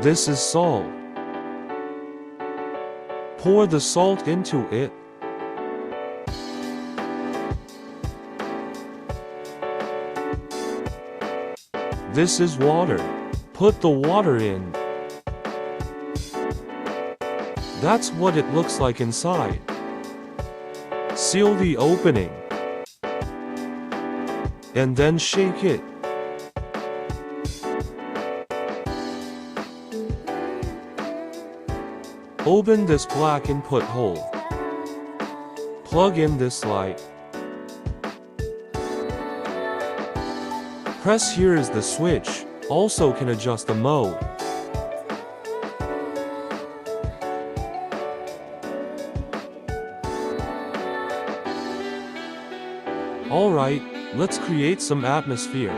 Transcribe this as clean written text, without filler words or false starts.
This is salt. Pour the salt into it. This is water. Put the water in. That's what it looks like inside. Seal the opening. And then shake it. Open this black input hole. Plug in this light. Press here is the switch, also can adjust the mode. Alright, let's create some atmosphere.